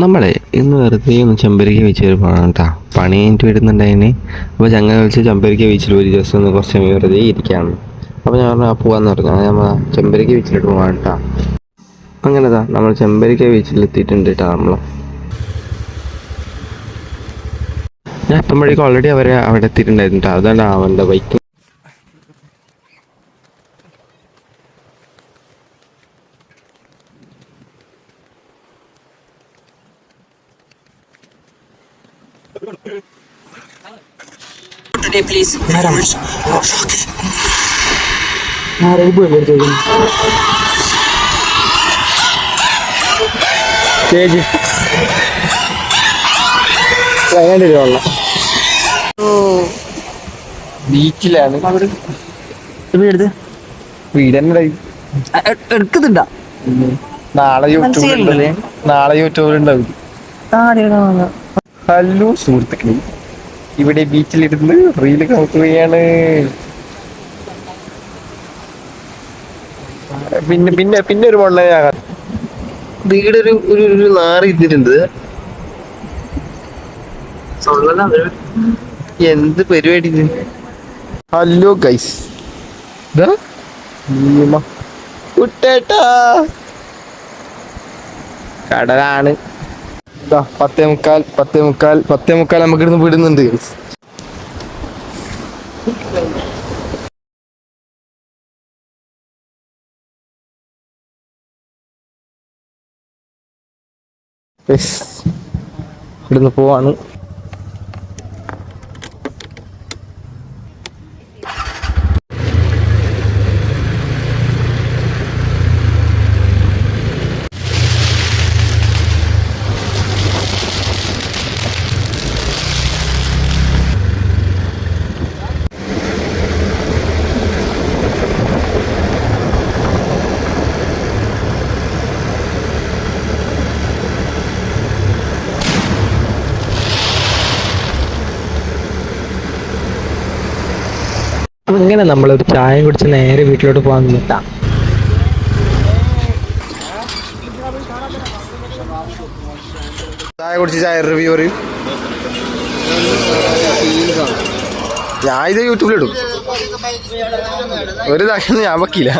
നമ്മളെ ഇന്ന് വെറുതെ ഒന്ന് ചെമ്പരിക്ക ബീച്ചിൽ പോകണം കേട്ടോ. പണി കഴിഞ്ഞിട്ട് വരുന്നുണ്ടായിന്. അപ്പോൾ ചങ്ങ വിളിച്ച് ചെമ്പരിക്ക ബീച്ചിൽ ഒരു ദിവസം ഒന്ന് കുറച്ച് സമയം വെറുതെ ഇരിക്കാമെന്ന്. അപ്പോൾ ഞാൻ പറഞ്ഞു പോകാമെന്ന് പറഞ്ഞു. അങ്ങനെ നമ്മൾ ചെമ്പരിക്ക ബീച്ചിലോട്ട് പോകാം കേട്ടോ. അങ്ങനെതാ നമ്മൾ ചെമ്പരിക്ക ബീച്ചിൽ എത്തിയിട്ടുണ്ട് കേട്ടോ. ഞാൻ എത്തുമ്പോഴേക്കും ഓൾറെഡി അവരെ അവിടെ എത്തിയിട്ടുണ്ടായിരുന്നു കേട്ടോ. അതാണ് അവൻ്റെ ബൈക്ക്. Today, please. ബീച്ചിലാണ് വീടെന്നെ എടുക്കുന്നുണ്ടാ നാളെ യൂട്യൂബിലുണ്ടാവും. ഹലോ സുഹൃത്തുക്കളെ, ഇവിടെ ബീച്ചിലിരുന്ന് റീല് നോക്കുകയാണ്. പിന്നെ പിന്നെ പിന്നെ ഒരു മണ്ണ വീടൊരു ഒരു നാറി ഇട്ടിട്ടുണ്ട്. എന്ത് പരിപാടി ഇത്? ഹലോ ഗൈസ്, കുട്ടേട്ടാ കടലാണ്. 10:45 നമുക്ക് ഇടുന്ന് വിടുന്നുണ്ട് ഗൈസ്. ഇവിടുന്ന് പോവാണ്. അങ്ങനെ നമ്മളൊരു ചായ കുടിച്ച് നേരെ വീട്ടിലോട്ട് പോകാൻ നിന്നിട്ടാ. ചായ കുടിച്ച് ചായ റിവ്യൂ പറയും. ഞാൻ ഇത് യൂട്യൂബിലിടും. ഒരു ദാക്ഷ ഞാൻ വെക്കില്ല.